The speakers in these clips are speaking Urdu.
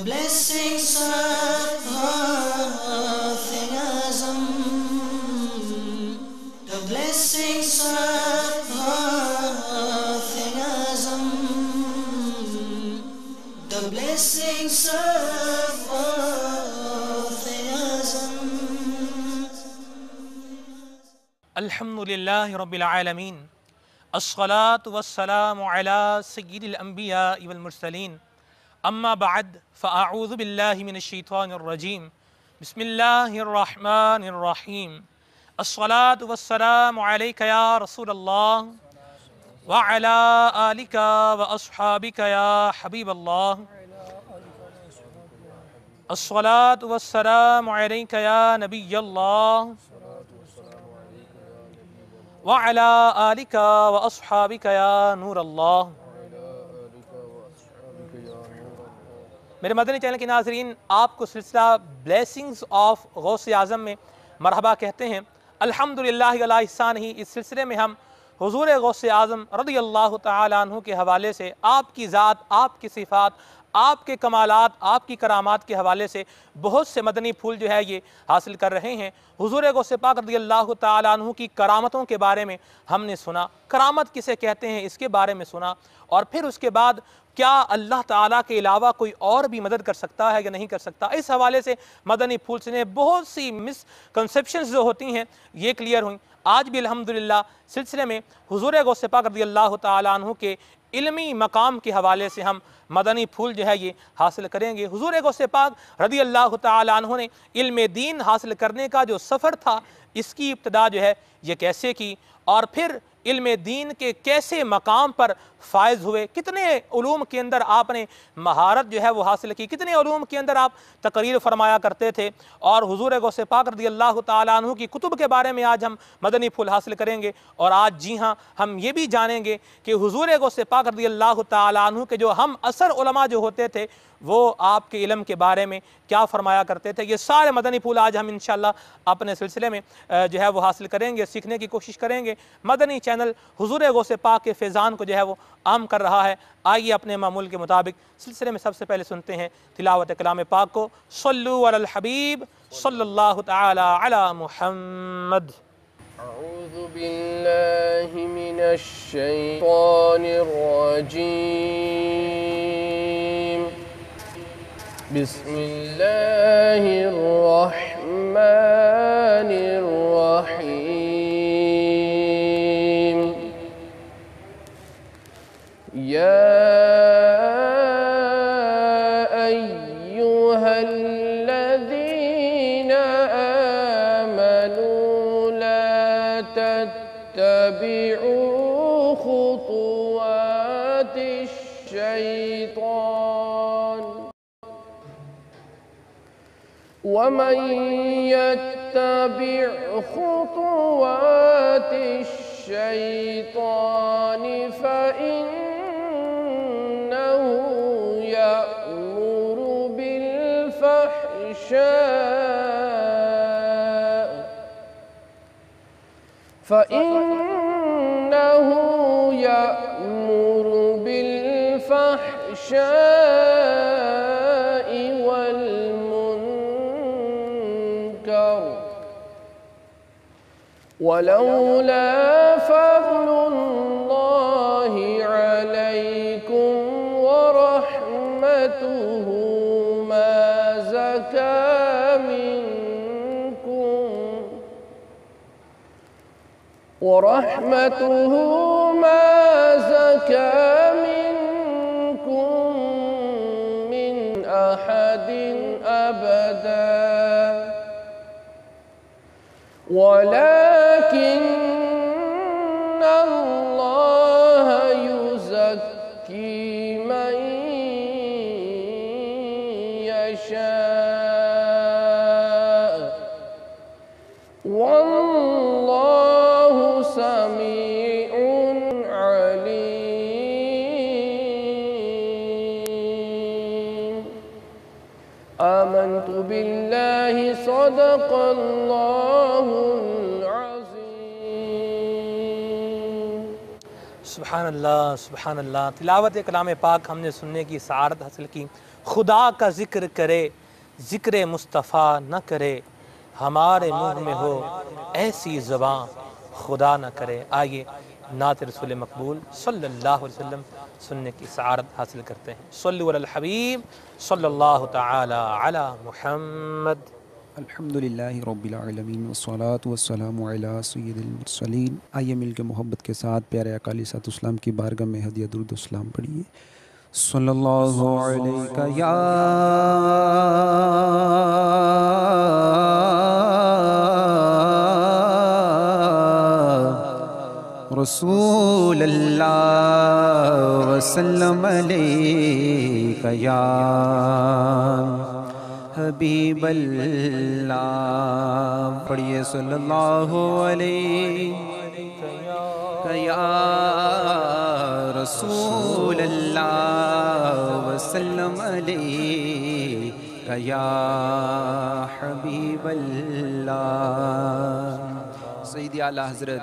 blessings of Azam, the blessings of Azam, the blessings of Azam. الحمدللہ رب العالمین الصلاة والسلام علی سید الانبیاء والمرسلین اما بعد فاعوذ باللہ من الشیطان الرجیم بسم اللہ الرحمن الرحیم الصلاة والسلام علیک یا رسول اللہ وعلی آلک واصحابک یا حبیب اللہ الصلاة والسلام علیک یا نبی اللہ وعلی آلک واصحابک یا نور اللہ۔ میرے مدنی چینل کے ناظرین، آپ کو سلسلہ بلیسنگز آف غوث اعظم میں مرحبا کہتے ہیں۔ الحمدللہ علی احسانہ، اس سلسلے میں ہم حضور غوث اعظم رضی اللہ تعالیٰ عنہ کے حوالے سے آپ کی ذات، آپ کی صفات، آپ کے کمالات، آپ کی کرامات کے حوالے سے بہت سے مدنی پھول جو ہے یہ حاصل کر رہے ہیں۔ حضور غوث پاک رضی اللہ تعالیٰ عنہ کی کرامتوں کے بارے میں ہم نے سنا، کرامت کسے کہتے ہیں اس کے بارے میں سنا، اور پھر اس کے بعد کیا اللہ تعالیٰ کے علاوہ کوئی اور بھی مدد کر سکتا ہے یا نہیں کر سکتا، اس حوالے سے مدنی پھول سے بہت سی مسکنسیپشنز جو ہوتی ہیں یہ کلیئر ہوئیں۔ آج بھی الحمدللہ سلسلے میں حضور غوث پاک رضی اللہ تعالیٰ عنہ کے علمی مقام کے حوالے سے ہم مدنی پھول جو ہے یہ حاصل کریں گے۔ حضور غوث پاک رضی اللہ تعالیٰ عنہ نے علم دین حاصل کرنے کا جو سفر تھا، اس کی ابتدا جو ہے یہ کیسے کی، اور پھر علم دین کے کیسے مقام پر فائز ہوئے، کتنے علوم کے اندر آپ نے مہارت جو ہے وہ حاصل کی، کتنے علوم کے اندر آپ تقریر فرمایا کرتے تھے، اور حضور غوث پاک رضی اللہ تعالیٰ عنہ کی کتب کے بارے میں آج ہم مدنی پھول حاصل کریں گے۔ اور آج جی ہاں ہم یہ بھی جانیں گے کہ حضور غوث پاک رضی اللہ تعالیٰ عنہ کے جو ہم اثر علماء جو ہوتے تھے وہ آپ کے علم کے بارے میں کیا فرمایا کرتے تھے۔ یہ سارے مدنی پھول آج ہم انشاءاللہ اپنے سلسلے میں جو ہے وہ حاصل کریں گے، سیکھنے کی کوشش کریں گے۔ مدنی چینل حضور غوث پاک کے فیضان کو جو ہے وہ عام کر رہا ہے۔ آئیے اپنے معمول کے مطابق سلسلے میں سب سے پہلے سنتے ہیں تلاوت کلام پاک کو۔ صلو علی الحبیب صلی اللہ تعالی علی محمد۔ اعوذ باللہ من الشیطان الرجیم، بسم اللہ الرحمن الرحیم۔ یا ایہا الذین آمنوا لا تتبعوا خطوات الشیطان ومن يتبع خطوات الشيطان فإنه يأمر بالفحشاء والمنكر ولولا فضل الله عليكم ورحمته ما زكى منكم من أحد أبدا ولكن الله يزكي من يشاء والله سميع عليم۔ آمنت بالله صدق الله العظيم۔ سبحان اللہ سبحان اللہ۔ تلاوت کلام پاک ہم نے سننے کی سعادت حاصل کی۔ خدا کا ذکر کرے ذکر مصطفیٰ نہ کرے، ہمارے منہ میں ہو ایسی زبان خدا نہ کرے۔ آئیے نعت رسول مقبول صلی اللہ علیہ وسلم سننے کی سعادت حاصل کرتے ہیں۔ صلو علی الحبیب صلی اللہ تعالی علی محمد۔ الحمدللہ رب العالمین والصلاة والسلام علی سید المرسلین۔ آئیے مل کے محبت کے ساتھ پیارے آقا علیہ الصلوۃ والسلام کی بارگاہ میں ہدیہ درود و سلام پڑھیے۔ صلی اللہ علیہ یا رسول اللہ وسلم علیک یا حبیب اللہ۔ پڑھیے صلی اللہ علیہ یا رسول اللہ وسلم علیہ یا حبیب اللہ۔ سیدی اعلیٰ حضرت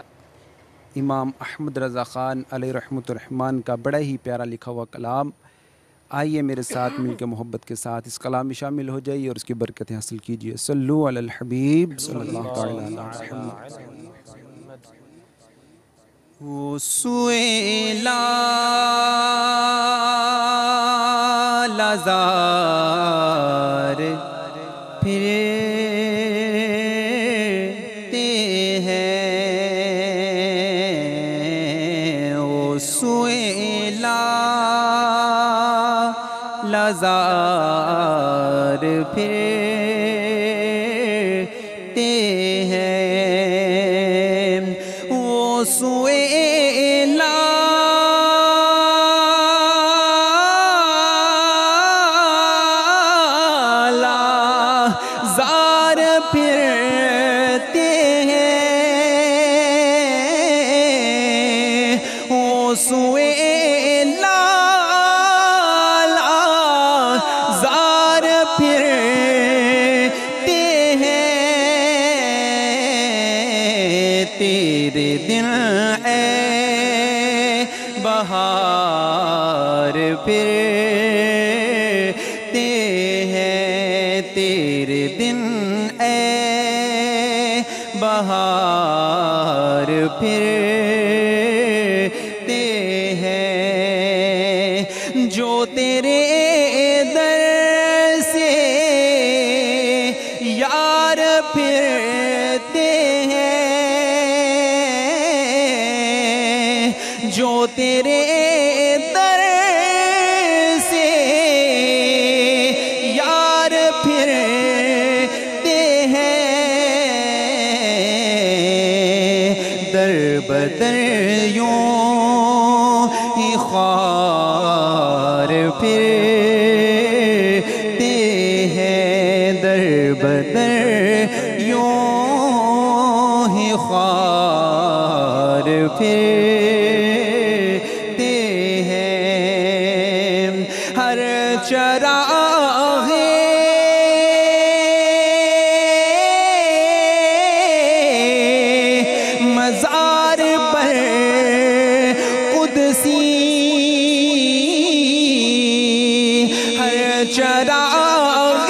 امام احمد رضا خان علیہ رحمۃ الرحمن کا بڑا ہی پیارا لکھا ہوا کلام، آئیے میرے ساتھ مل کے محبت کے ساتھ اس کلام میں شامل ہو جائیے اور اس کی برکتیں حاصل کیجیے۔ صلو علی الحبیب صلی اللہ تعالی علیہ وسلم۔ لازار پھرتے ہیں، لازار پھرتے ہیں، وہ سوئے لازار پھرتے ہیں، وہ سوئے تیرے دن اے بہار پھرتے ہیں، تیرے دن اے بہار پھرتے ہیں، جو تیرے در سے یار پھرتے ہیں، جو تیرے در سے یار پھرتے ہیں، در بدر یوں ہی خوار پھرتے ہیں، در بدر یوں ہی خوار پھرتے ہیں، ہر چراغ مزار پر قدسی، ہر چراغ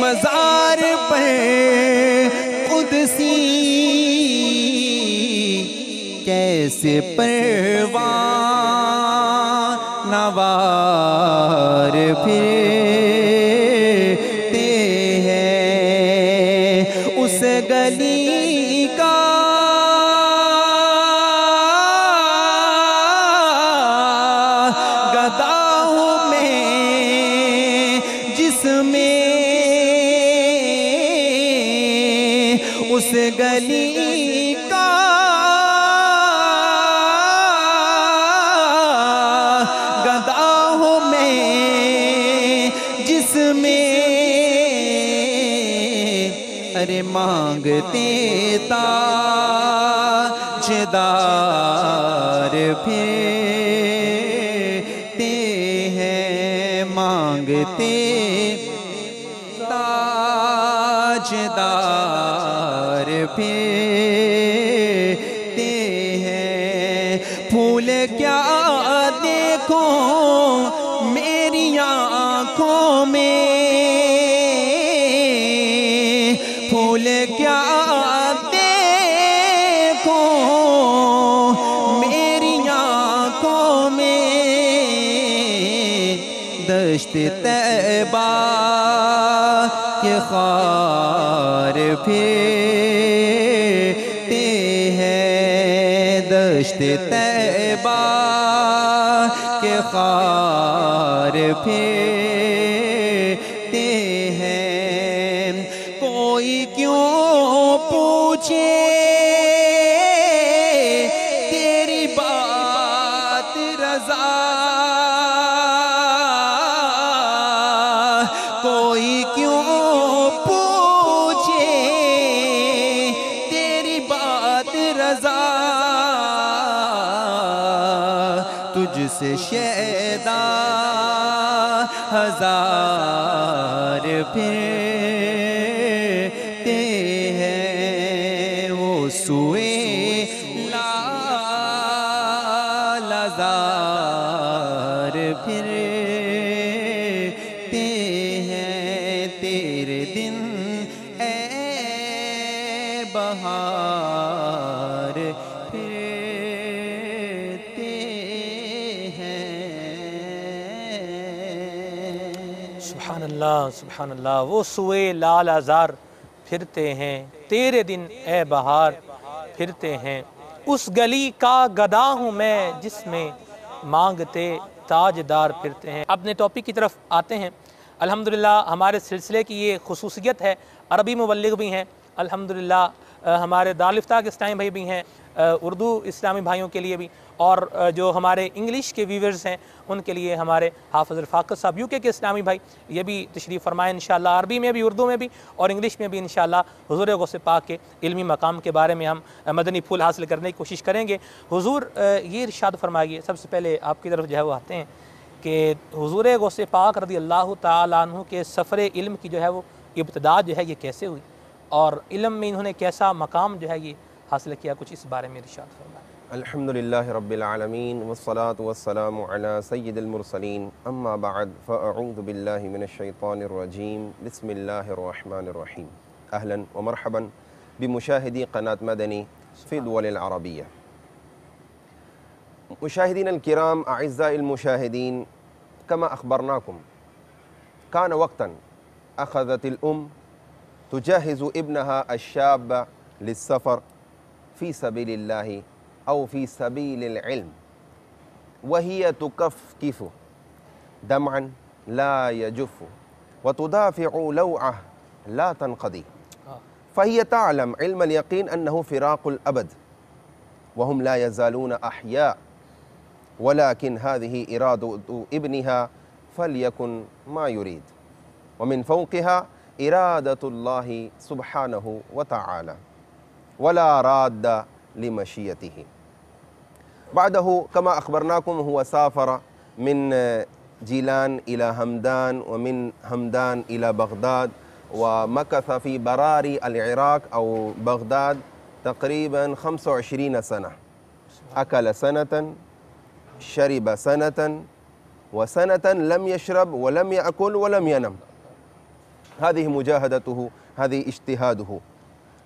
مزار پر قدسی، کیسے پروان وار پھرتے ہیں، اس گلی کا گدا ہوں میں جس میں اس گلی کا گدا ہوں میں جس میں، ارے مانگتے تاجدار پھرتے ہیں، مانگتے تاجدار پھرتے ہیں، پھول کیا دیکھو دشت طیبہ کے خار پھرتے ہیں، دشت طیبہ کے خار پھرتے ہیں، کوئی کیوں پوچھے تیری بات رضا، کوئی کیوں پوچھے تیری بات رضا، تجھ سے شیدا ہزار پھرتے ہیں، وہ سوئے لالزار پھرتے ہیں، تیرے دن اے بہار پھرتے ہیں۔ سبحان اللہ سبحان اللہ، وہ سوئے لال آزار پھرتے ہیں، تیرے دن اے بہار پھرتے ہیں، اس گلی کا گدا ہوں میں جس میں مانگتے تاجدار پھرتے ہیں۔ اپنے ٹاپک کی طرف آتے ہیں۔ الحمدللہ ہمارے سلسلے کی یہ خصوصیت ہے، عربی مبلغ بھی ہیں الحمدللہ، ہمارے دارالفتاح کے اسلامی بھائی بھی ہیں، اردو اسلامی بھائیوں کے لیے بھی، اور جو ہمارے انگلش کے ویورز ہیں ان کے لیے ہمارے حافظ رفاقت صاحب UK کے اسلامی بھائی یہ بھی تشریف فرمائیں انشاءاللہ، عربی میں بھی، اردو میں بھی اور انگلش میں بھی انشاءاللہ حضور غوث پاک کے علمی مقام کے بارے میں ہم مدنی پھول حاصل کرنے کی کوشش کریں گے۔ حضور یہ ارشاد فرمائیے، سب سے پہلے آپ کی طرف جو ہے وہ آتے ہیں کہ حضور غوث پاک رضی اللہ تعالیٰ عنہ کے سفر علم کی جو ہے وہ ابتدا جو ہے یہ کیسے ہوئی، اور علم میں انہوں نے کیسا مقام جو ہے یہ حاصل کیا، کچھ اس بارے میں ارشاد فرمائیں۔ الحمدللہ رب العالمین والصلاة والسلام علی سید المرسلین، اما بعد فاعوذ باللہ من الشیطان الرجیم، بسم اللہ الرحمن الرحیم۔ اہلا ومرحبا بمشاہدی قناة مدنی فی دول العربیہ۔ مشاہدین الکرام، اعزاء المشاہدین، کما اخبرناکم کان وقتا اخذت الام تجهز ابنها الشاب للسفر في سبيل الله أو في سبيل العلم، وهي تكفكف دمعا لا يجف وتدافع لوعة لا تنقضي، فهي تعلم علم اليقين أنه فراق الأبد وهم لا يزالون أحياء، ولكن هذه إرادة ابنها فليكن ما يريد، ومن فوقها إرادة الله سبحانه وتعالى ولا راد لمشيته۔ بعده كما أخبرناكم هو سافر من جيلان إلى همدان، ومن همدان إلى بغداد، ومكث في براري العراق أو بغداد تقريبا 25 سنة، أكل سنة، شرب سنة، وسنة لم يشرب ولم يأكل ولم ينم، هذه مجاهدته، هذه اجتهاده،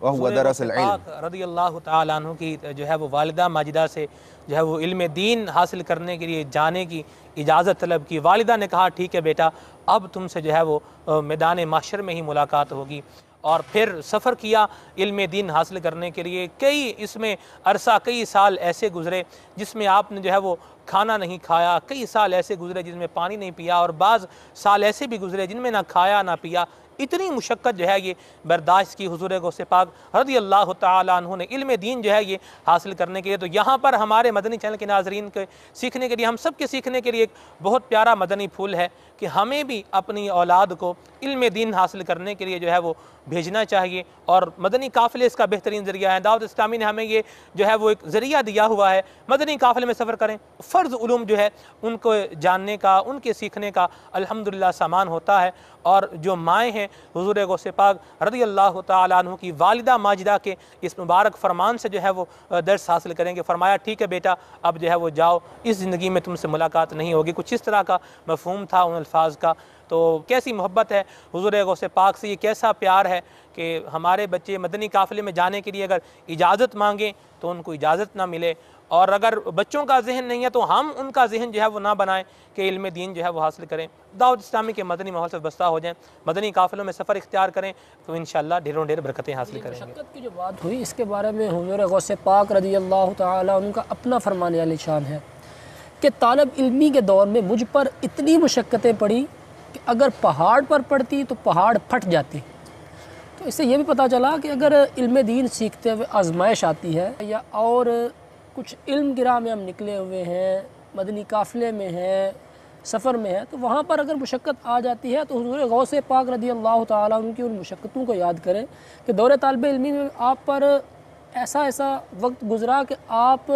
وهو درس العلم۔ رضی اللہ تعالیٰ عنہ کی جو ہے وہ والدہ ماجدہ سے جو ہے وہ علم دین حاصل کرنے کے لیے جانے کی اجازت طلب کی۔ والدہ نے کہا ٹھیک ہے بیٹا، اب تم سے جو ہے وہ میدان محشر میں ہی ملاقات ہوگی، اور پھر سفر کیا علم دین حاصل کرنے کے لیے۔ کئی اس میں عرصہ، کئی سال ایسے گزرے جس میں آپ نے جو ہے وہ کھانا نہیں کھایا، کئی سال ایسے گزرے جس میں پانی نہیں پیا، اور بعض سال ایسے بھی گزرے جن میں نہ کھایا نہ پیا۔ اتنی مشقت جو ہے یہ برداشت کی حضور غوث پاک رضی اللہ تعالیٰ عنہ نے علم دین جو ہے یہ حاصل کرنے کے لیے۔ تو یہاں پر ہمارے مدنی چینل کے ناظرین کے سیکھنے کے لیے، ہم سب کے سیکھنے کے لیے ایک بہت پیارا مدنی پھول ہے کہ ہمیں بھی اپنی اولاد کو علم دین حاصل کرنے کے لیے جو ہے وہ بھیجنا چاہیے، اور مدنی قافلے اس کا بہترین ذریعہ ہے۔ دعوت اسلامی نے ہمیں یہ جو ہے وہ ایک ذریعہ دیا ہوا ہے، مدنی قافلے میں سفر کریں، فرض علوم جو ہے ان کو جاننے کا، ان کے سیکھنے کا الحمدللہ سامان ہوتا ہے۔ اور جو مائیں ہیں حضور غوث پاک رضی اللہ تعالیٰ عنہ کی والدہ ماجدہ کے اس مبارک فرمان سے جو ہے وہ درس حاصل کریں گے۔ فرمایا ٹھیک ہے بیٹا، اب جو ہے وہ جاؤ، اس زندگی میں تم سے ملاقات نہیں ہوگی، کچھ اس طرح کا مفہوم تھا ان الفاظ کا۔ تو کیسی محبت ہے حضور غوث پاک سے، یہ کیسا پیار ہے کہ ہمارے بچے مدنی قافلے میں جانے کے لیے اگر اجازت مانگیں تو ان کو اجازت نہ ملے، اور اگر بچوں کا ذہن نہیں ہے تو ہم ان کا ذہن جو ہے وہ نہ بنائیں کہ علم دین جو ہے وہ حاصل کریں، دعوت اسلامی کے مدنی ماحول سے وابستہ ہو جائیں، مدنی قافلوں میں سفر اختیار کریں تو انشاءاللہ ڈھیروں ڈھیر برکتیں حاصل کریں گے۔ مشقت کی جو بات ہوئی اس کے بارے میں حضور غوث پاک رضی اللہ تعالیٰ عنہ کا اپنا فرمان عالی شان ہے کہ طالب علمی کے دور میں مجھ پر اتنی مشقتیں پڑی کہ اگر پہاڑ پر پڑتی تو پہاڑ پھٹ جاتے۔ تو اس سے یہ بھی پتہ چلا کہ اگر علم دین سیکھتے ہوئے آزمائش آتی ہے یا اور کچھ علم کی راہ میں ہم نکلے ہوئے ہیں، مدنی قافلے میں ہیں، سفر میں ہے، تو وہاں پر اگر مشقت آ جاتی ہے تو حضور غوث پاک رضی اللہ تعالیٰ عنہ کی ان مشقتوں کو یاد کریں کہ دور طالب علمی میں آپ پر ایسا وقت گزرا کہ آپ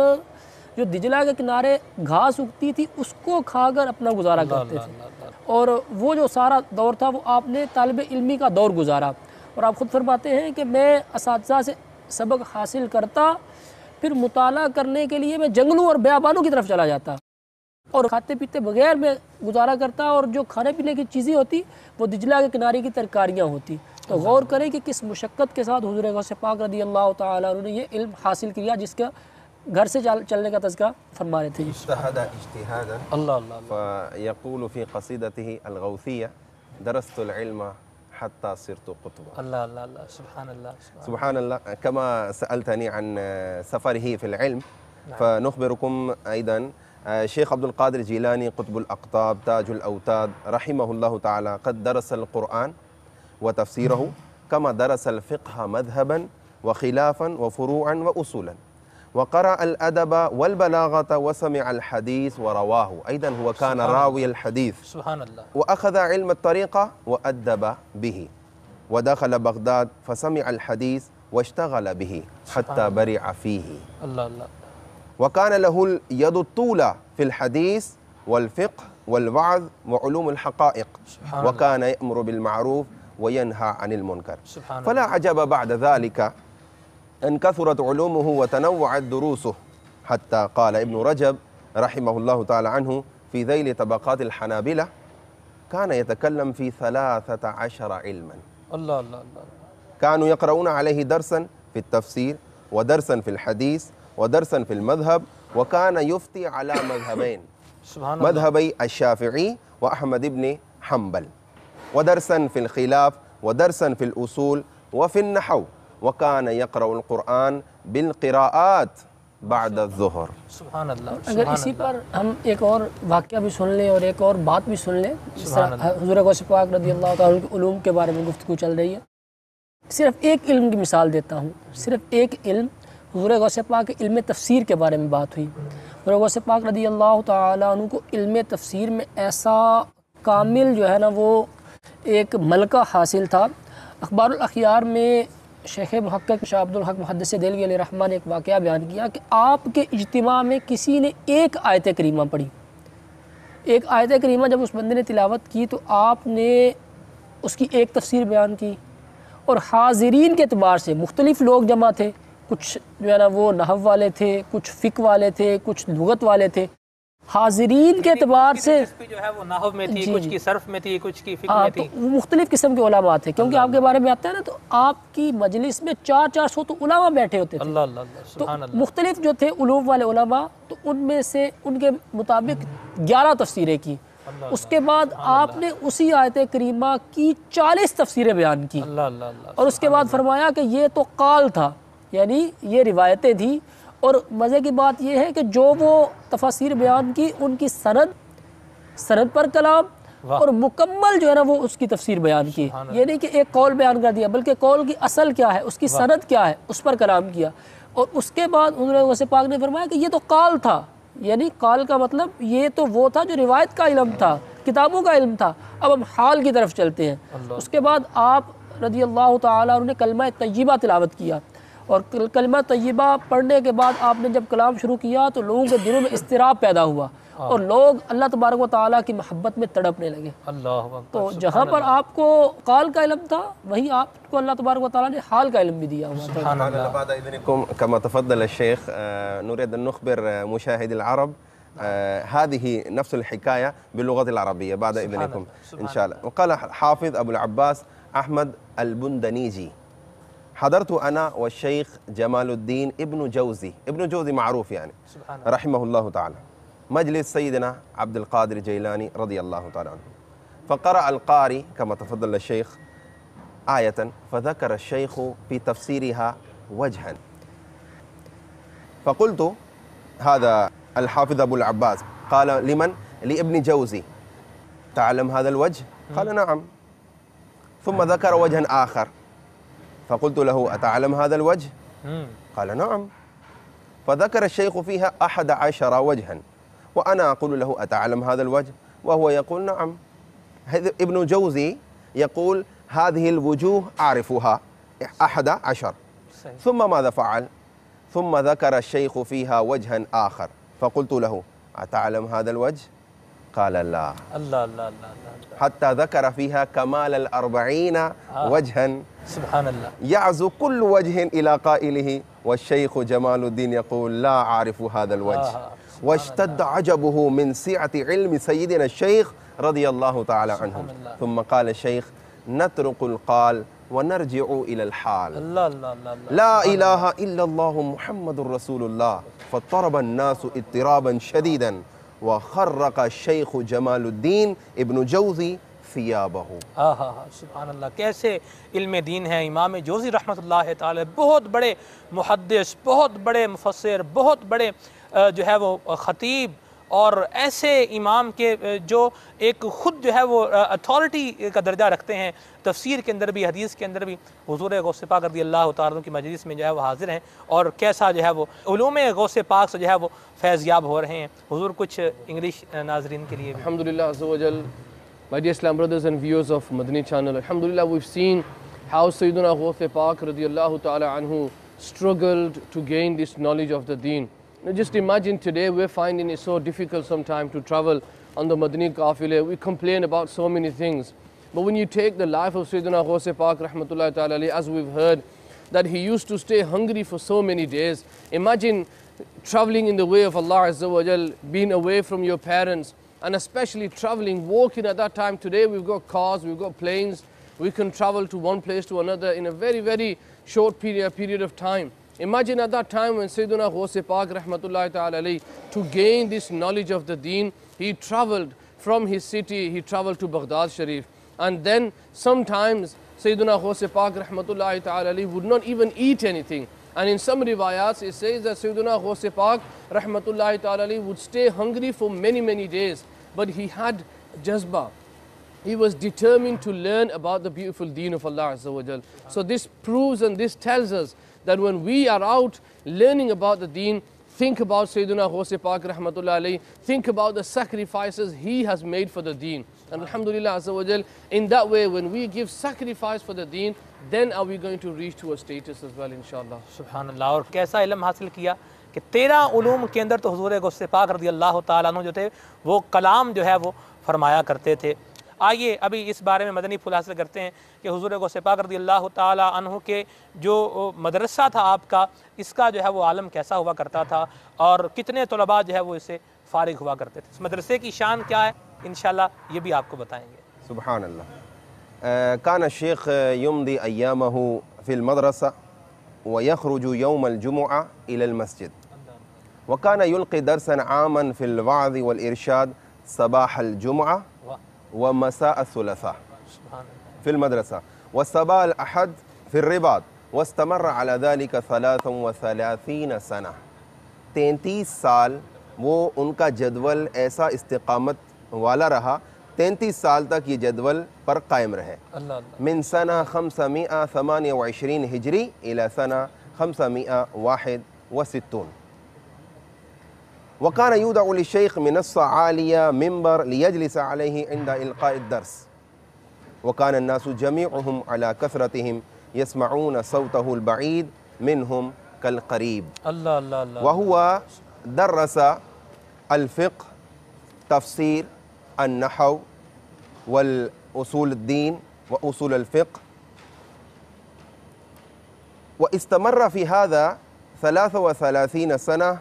جو دجلہ کے کنارے گھاس اگتی تھی اس کو کھا کر اپنا گزارا کرتے تھے، اور وہ جو سارا دور تھا وہ آپ نے طالب علمی کا دور گزارا، اور آپ خود فرماتے ہیں کہ میں اساتذہ سے سبق حاصل کرتا، پھر مطالعہ کرنے کے لیے میں جنگلوں اور بیابانوں کی طرف چلا جاتا اور کھاتے پیتے بغیر میں گزارا کرتا، اور جو کھانے پینے کی چیزیں ہوتی وہ دجلہ کے کنارے کی ترکاریاں ہوتی۔ تو غور کریں کہ کس مشقت کے ساتھ حضور غوث پاک رضی اللہ تعالیٰ عنہ نے یہ علم حاصل کیا جس کا گھر سے چلنے کا تذکرہ فرما رہے تھے۔ اجتهد اجتهادا اللہ فيقول في قصيدته الغوثية درست العلم حتى صرت قطبا. اللہ سبحان اللہ سبحان الله. كما سألتني عن سفره في العلم فنخبركم أيضا شيخ عبد القادر الجيلاني قطب الأقطاب تاج الأوتاد رحمه الله تعالى قد درس القرآن وتفسيره كما درس الفقه مذهبا وخلافا وفروعا وأصولا، وقرأ الأدب والبلاغة وسمع الحديث ورواه، أيضا هو كان راوي الحديث سبحان اللہ وأخذ علم الطريقة وأدب به، ودخل بغداد فسمع الحديث واشتغل به حتى برع فيه، اللہ وكان له اليد الطولى في الحديث والفقه والوعظ وعلوم الحقائق، وكان يأمر بالمعروف وينهى عن المنكر. فلا عجب بعد ذلك أن كثرت علومه وتنوعت دروسه، حتى قال ابن رجب رحمه الله تعالى عنه في ذيل طبقات الحنابلة كان يتكلم في 13 علما، اللہ كانوا يقرؤون عليه درسا في التفسير ودرسا في الحديث ودرسا في المذهب، وكان يفتي على مذهبين، سبحان مذهبي الشافعي وأحمد بن حنبل، ودرسا في الخلاف ودرسا في الأصول وفي النحو، وكان يقرأ القرآن بالقراءات بعد الظهر. سبحان اللہ اگر اسی پر ہم ایک اور واقعہ بھی سن لیں اور ایک اور بات بھی سن لیں، جس طرح حضور غوث پاک رضی اللہ تعالیٰ عنہ کے علوم کے بارے میں گفتگو چل رہی ہے، صرف ایک علم کی مثال دیتا ہوں، صرف ایک علم حضور غوث پاک کے علم تفسیر کے بارے میں بات ہوئی۔ حضور غوث پاک رضی اللہ تعالیٰ عنہ کو علم تفسیر میں ایسا کامل جو ہے نا وہ ایک ملکہ حاصل تھا۔ اخبار الاخیار میں شیخ محقق شاہ عبد الحق محدث دہلوی علیہ الرحمہ نے ایک واقعہ بیان کیا کہ آپ کے اجتماع میں کسی نے ایک آیت کریمہ پڑھی، ایک آیت کریمہ جب اس بندے نے تلاوت کی تو آپ نے اس کی ایک تفسیر بیان کی، اور حاضرین کے اعتبار سے مختلف لوگ جمع تھے، کچھ جو ہے نا وہ نحو والے تھے، کچھ فقہ والے تھے، کچھ لغت والے تھے، حاضرین کے اعتبار سے جو ہے وہ نحو میں تھی، کچھ کی صرف میں تھی، کچھ کی فقہ ہاں میں تو تھی، وہ مختلف قسم کے علماء تھے، کیونکہ آپ کے بارے میں آتا ہے نا تو آپ کی مجلس میں 400 تو علماء بیٹھے ہوتے تھے، اللہ تو سبحان اللہ مختلف جو تھے علوم والے علماء، تو ان میں سے ان کے مطابق 11 تفسیریں کی، اس کے بعد آپ نے اسی آیت کریمہ کی 40 تفسیریں بیان کی، اللہ اور اس کے بعد فرمایا کہ یہ تو قال تھا، یعنی یہ روایتیں تھیں، اور مزے کی بات یہ ہے کہ جو وہ تفاسیر بیان کی ان کی سند پر کلام اور مکمل جو ہے نا وہ اس کی تفسیر بیان کی، یہ نہیں کہ ایک قول بیان کر دیا بلکہ قول کی اصل کیا ہے، اس کی سند کیا ہے، اس پر کلام کیا، اور اس کے بعد حضور غوث پاک نے فرمایا کہ یہ تو قال تھا، یعنی قال کا مطلب یہ تو وہ تھا جو روایت کا علم تھا، کتابوں کا علم تھا، اب ہم حال کی طرف چلتے ہیں۔ اس کے بعد آپ رضی اللہ تعالیٰ عنہ نے کلمہ طیبہ تلاوت کیا، اور کلمہ طیبہ پڑھنے کے بعد آپ نے جب کلام شروع کیا تو لوگوں کے دلوں میں اضطراب پیدا ہوا، اور لوگ اللہ تبارک و تعالیٰ کی محبت میں تڑپنے لگے۔ اللہ تو جہاں پر آپ کو قال کا علم تھا وہیں آپ کو اللہ تبارک و تعالیٰ نے حال کا علم بھی دیا ہوا تھا۔ بعد إذنكم كما تفضل الشيخ نريد أن نخبر مشاهدي العرب هذه نفس الحكاية باللغة العربية بعد إذنكم إن شاء الله. وقال حافظ أبو العباس أحمد البندنيجي: حضرت أنا والشيخ جمال الدين ابن جوزي، ابن جوزي معروف يعني رحمه الله تعالى، مجلس سيدنا عبد القادر الجيلاني رضي الله تعالى عنه، فقرأ القارئ كما تفضل الشيخ آية، فذكر الشيخ في تفسيرها وجها، فقلت هذا الحافظ أبو العباس قال لمن؟ لابن جوزي: تعلم هذا الوجه؟ قال نعم. ثم ذكر وجها آخر، فقلت له: أتعلم هذا الوجه؟ قال نعم. فذكر الشيخ فيها 11 وجها، وأنا أقول له: أتعلم هذا الوجه؟ وهو يقول نعم. ابن جوزي يقول: هذه الوجوه أعرفها 11. ثم ماذا فعل؟ ثم ذكر الشيخ فيها وجها آخر، فقلت له: أتعلم هذا الوجه؟ قال لا. الله الله الله حتى ذكر فيها كمال 40 وجها. سبحان الله. يعزو كل وجه إلى قائله، والشيخ جمال الدين يقول: لا أعرف هذا الوجه. واشتد عجبه من سعة علم سيدنا الشيخ رضي الله تعالى عنه. ثم قال الشيخ: نترك القال ونرجع إلى الحال. الله الله الله. لا إله إلا الله محمد رسول الله. فاضطرب الناس اضطرابا شديدا، وخرق الشيخ جمال الدین ابن جوزی ثیابہ. سبحان اللہ. کیسے علم دین ہے. امام جوزی رحمۃ اللہ تعالی بہت بڑے محدث، بہت بڑے مفسر، بہت بڑے جو ہے وہ خطیب، اور ایسے امام کے جو ایک خود جو ہے وہ اتھارٹی کا درجہ رکھتے ہیں، تفسیر کے اندر بھی، حدیث کے اندر بھی. حضور غوث پاک رضی اللہ تعالیٰ کی مجلس میں جو ہے وہ حاضر ہیں، اور کیسا جو ہے وہ علوم غوث پاک سے جو ہے وہ فیض یاب ہو رہے ہیں. حضور کچھ انگلش ناظرین کے لیے بھی. Alhamdulillah Azza wa Jal, my dear Islam brothers and viewers of Madani channel, Alhamdulillah, we've seen how Sayyidina Ghawth Pak radiyallahu ta'ala anhu struggled to gain this knowledge of the deen. Now just imagine today we're finding it so difficult sometimes to travel on the Madani Qafile. We complain about so many things. But when you take the life of Sayyidina Ghawth Pak rahmatullahi ta'ala alayhi, as we've heard, that he used to stay hungry for so many days. Imagine traveling in the way of Allah Azza wa Jal, being away from your parents, and especially traveling, walking at that time. Today we've got cars, we've got planes, we can travel to one place to another in a very, very short period of time. Imagine at that time when Sayyidina Ghawth Pak rahmatullahi ta'ala alayhi, to gain this knowledge of the deen, he traveled from his city, he traveled to Baghdad Sharif. And then sometimes Sayyidina Ghawth Pak rahmatullahi ta'ala alayhi would not even eat anything. And in some riwayats it says that Sayyidina Ghawth Pak rahmatullahi ta'ala alayhi would stay hungry for many, many days. But he had jazba. He was determined to learn about the beautiful deen of Allah Azza wa Jal. So this proves and this tells us that when we are out learning about the deen, think about Sayyidina Ghawth Pak rahmatullahi alayhi, think about the sacrifices he has made for the deen. And Alhamdulillah Azza wa Jal, in that way when we give sacrifice for the deen, then are we going to reach to a status as well, inshallah. سبحان اللہ. اور کیسا علم حاصل کیا کہ 13 علوم کے اندر تو حضور غوث پاک رضی اللہ تعالیٰ عنہ جو تھے وہ کلام جو ہے وہ فرمایا کرتے تھے. آئیے ابھی اس بارے میں مدنی پھول حاصل کرتے ہیں کہ حضور غوث پاک رضی اللہ تعالیٰ عنہ کے جو مدرسہ تھا آپ کا، اس کا جو ہے وہ عالم کیسا ہوا کرتا تھا، اور کتنے طلباء جو ہے وہ اسے فارغ ہوا کرتے تھے. اس مدرسے کی شان کیا ہے انشاءاللہ یہ بھی آپ کو بتائیں گے. سبحان اللہ. كان الشيخ يمضي أيامه في المدرسة ويخرج يوم الجمعة إلى المسجد، وكان يلقي درسا عاما في الوعظ والإرشاد صباح الجمعة ومساء الثلاثاء في المدرسة، وصباح الأحد في الرباط، واستمر على ذلك 33 سنة. 33 سال وہ ان کا جدول ایسا استقامت والا رہا. 33 سال تک یہ جدول پر قائم رہے. من سنة 528 ہجری إلى سنة 561. وكان يودع للشيخ منصة عالية منبر ليجلس عليه عند إلقاء الدرس، وكان الناس جميعهم على كثرتهم يسمعون صوته البعيد منهم كالقريب. وهو درس الفقه، تفسير، النحو، والأصول الدين وأصول الفقه، واستمر في هذا 33 سنة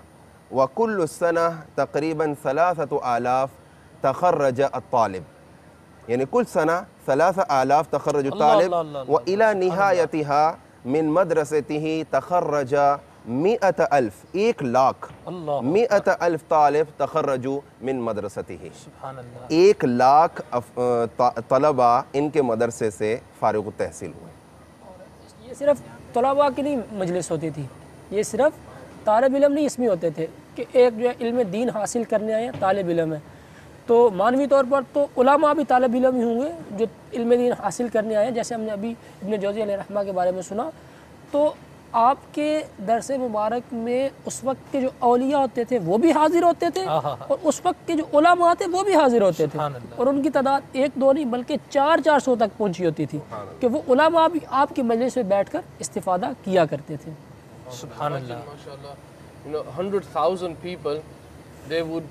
وكل السنة تقريبا 3000 تخرج الطالب، یعنی کل سنة 3000 تخرج الطالب، وإلى نهايتها من مدرسته تخرج 100,000، 1,00,000 100,000 طالب تخرجوا من مدرسته، 1,00,000 طلبہ ان کے مدرسے سے فارغ التحصیل ہوئے۔ یہ صرف طلباء کی نہیں مجلس ہوتی تھی، یہ صرف طالب علم نہیں اس میں ہوتے تھے کہ ایک جو ہے علم دین حاصل کرنے آئے ہیں طالب علم ہے، تو معنوی طور پر تو علماء بھی طالب علم ہی ہوں گے جو علم دین حاصل کرنے آئے ہیں، جیسے ہم نے ابھی ابن جوزی علیہ رحمہ کے بارے میں سنا۔ تو آپ کے درس مبارک میں اس وقت کے جو اولیاء ہوتے تھے وہ بھی حاضر ہوتے تھے، اور اس وقت کے جو علماء تھے وہ بھی حاضر ہوتے تھے، اور ان کی تعداد 1-2 نہیں بلکہ 400-400 تک پہنچی ہوتی تھی کہ وہ علماء بھی آپ کی مجلس میں بیٹھ کر استفادہ کیا کرتے تھے۔ سبحان اللہ۔ You know, 100,000 people, they would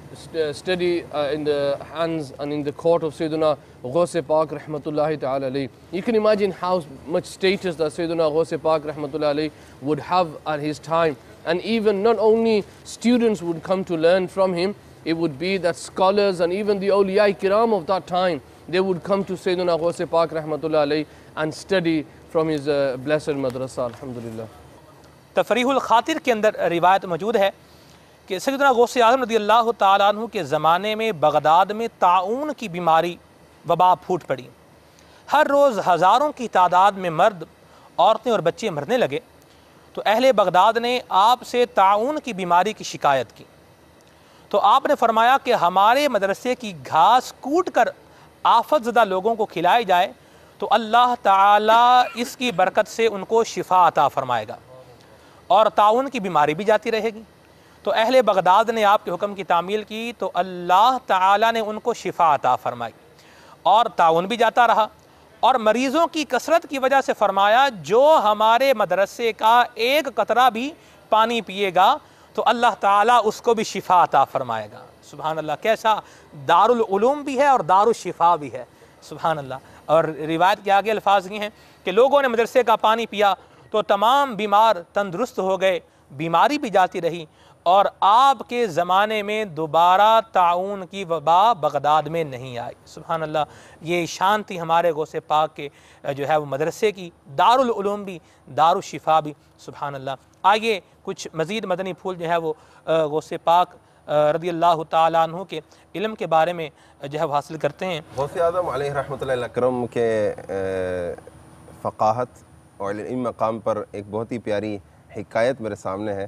study in the hands and in the court of Sayyidina Ghaus Pak rahmatullahi ta'ala alayhi. You can imagine how much status that Sayyidina Ghaus Pak rahmatullahi alayhi would have at his time. And even not only students would come to learn from him, it would be that scholars and even the awliya kiram of that time, they would come to Sayyidina Ghaus Pak rahmatullahi alayhi and study from his blessed madrasa, alhamdulillah. تفریح الخاطر کے اندر روایت موجود ہے کہ سیدنا غوث اعظم رضی اللہ تعالیٰ عنہ کے زمانے میں بغداد میں طاعون کی بیماری وبا پھوٹ پڑی، ہر روز ہزاروں کی تعداد میں مرد، عورتیں اور بچے مرنے لگے، تو اہل بغداد نے آپ سے طاعون کی بیماری کی شکایت کی، تو آپ نے فرمایا کہ ہمارے مدرسے کی گھاس کوٹ کر آفت زدہ لوگوں کو کھلائی جائے تو اللہ تعالیٰ اس کی برکت سے ان کو شفا عطا فرمائے گا اور طاعون کی بیماری بھی جاتی رہے گی۔ تو اہل بغداد نے آپ کے حکم کی تعمیل کی تو اللہ تعالیٰ نے ان کو شفا عطا فرمائی اور طاعون بھی جاتا رہا، اور مریضوں کی کثرت کی وجہ سے فرمایا جو ہمارے مدرسے کا ایک قطرہ بھی پانی پیے گا تو اللہ تعالیٰ اس کو بھی شفا عطا فرمائے گا۔ سبحان اللہ، کیسا دارالعلوم بھی ہے اور دارالشفا بھی ہے، سبحان اللہ۔ اور روایت کے آگے الفاظ یہ ہیں کہ لوگوں نے مدرسے کا پانی پیا تو تمام بیمار تندرست ہو گئے، بیماری بھی جاتی رہی، اور آپ کے زمانے میں دوبارہ طاعون کی وبا بغداد میں نہیں آئی۔ سبحان اللہ، یہ شان تھی ہمارے غوث پاک کے جو ہے وہ مدرسے کی، دارالعلوم بھی، دارالشفا بھی، سبحان اللہ۔ آئیے کچھ مزید مدنی پھول جو ہے وہ غوث پاک رضی اللہ تعالیٰ عنہ کے علم کے بارے میں جو ہے وہ حاصل کرتے ہیں۔ غوث اعظم علیہ رحمۃ اللہ اکرم کے فقاہت اور علمی مقام پر ایک بہت ہی پیاری حکایت میرے سامنے ہے،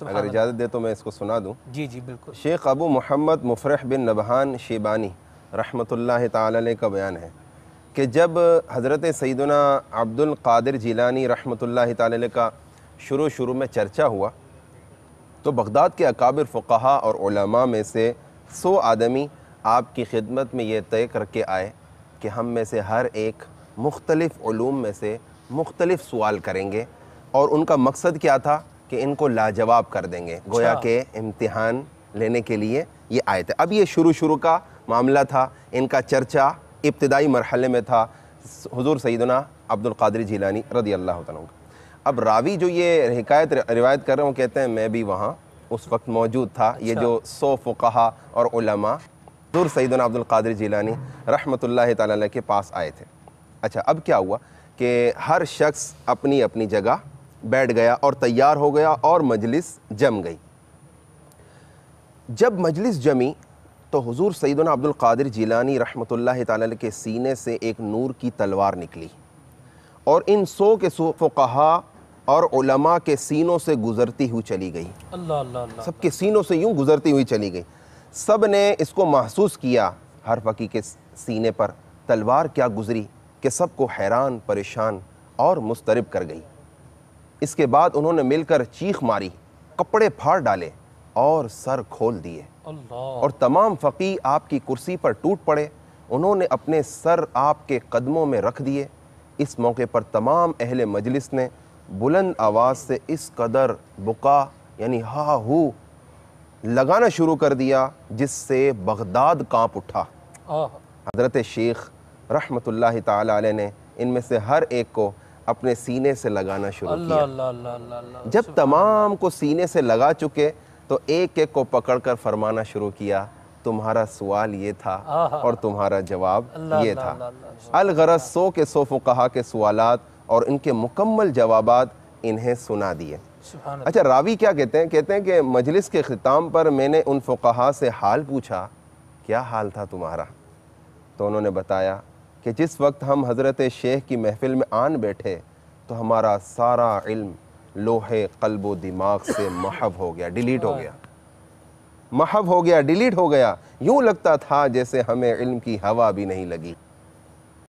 اگر اجازت دے تو میں اس کو سنا دوں۔ جی جی بالکل۔ شیخ ابو محمد مفرح بن نبہان شیبانی رحمۃ اللہ تعالی علیہ کا بیان ہے کہ جب حضرت سیدنا عبد القادر جیلانی رحمۃ اللہ تعالی علیہ کا شروع میں چرچا ہوا تو بغداد کے اکابر فقہا اور علماء میں سے 100 آدمی آپ کی خدمت میں یہ طے کر کے آئے کہ ہم میں سے ہر ایک مختلف علوم میں سے مختلف سوال کریں گے، اور ان کا مقصد کیا تھا کہ ان کو لاجواب کر دیں گے، گویا کہ امتحان لینے کے لیے یہ آئے تھے۔ اب یہ شروع کا معاملہ تھا، ان کا چرچا ابتدائی مرحلے میں تھا حضور سیدنا عبد القادر جیلانی رضی اللہ تعالیٰ عنہ کا۔ اب راوی جو یہ حکایت روایت کر رہے ہیں وہ کہتے ہیں میں بھی وہاں اس وقت موجود تھا، یہ جو 100 فقہا اور علماء حضور سیدنا عبد القادر جیلانی رحمۃ اللہ تعالی علیہ کے پاس آئے تھے۔ اچھا، اب کیا ہوا کہ ہر شخص اپنی اپنی جگہ بیٹھ گیا اور تیار ہو گیا اور مجلس جم گئی۔ جب مجلس جمی تو حضور سیدنا عبد القادر جیلانی رحمۃ اللہ تعالی علیہ کے سینے سے ایک نور کی تلوار نکلی اور ان 100 کے فقہا اور علماء کے سینوں سے گزرتی ہوئی چلی گئی۔ اللہ اللہ اللہ، سب کے سینوں سے یوں گزرتی ہوئی چلی گئی۔ سب نے اس کو محسوس کیا، ہر فقی کے سینے پر تلوار کیا گزری کہ سب کو حیران، پریشان اور مضطرب کر گئی۔ اس کے بعد انہوں نے مل کر چیخ ماری، کپڑے پھاڑ ڈالے اور سر کھول دیے، اور تمام فقی آپ کی کرسی پر ٹوٹ پڑے۔ انہوں نے اپنے سر آپ کے قدموں میں رکھ دیے۔ اس موقع پر تمام اہل مجلس نے بلند آواز سے اس قدر بکا یعنی ہا ہو لگانا شروع کر دیا جس سے بغداد کانپ اٹھا۔ حضرت شیخ رحمۃ اللہ تعالی علیہ نے ان میں سے ہر ایک کو اپنے سینے سے لگانا شروع کیا۔ جب تمام کو سینے سے لگا چکے تو ایک ایک کو پکڑ کر فرمانا شروع کیا تمہارا سوال یہ تھا اور تمہارا جواب یہ تھا۔ الغرض 100 کے 100 فقہا کے سوالات اور ان کے مکمل جوابات انہیں سنا دیے۔ اچھا راوی کیا کہتے ہیں؟ کہتے ہیں کہ مجلس کے اختتام پر میں نے ان فقہا سے حال پوچھا کیا حال تھا تمہارا؟ تو انہوں نے بتایا کہ جس وقت ہم حضرت شیخ کی محفل میں آن بیٹھے تو ہمارا سارا علم لوہے قلب و دماغ سے محو ہو گیا، ڈیلیٹ ہو گیا، محو ہو گیا، ڈیلیٹ ہو گیا، یوں لگتا تھا جیسے ہمیں علم کی ہوا بھی نہیں لگی۔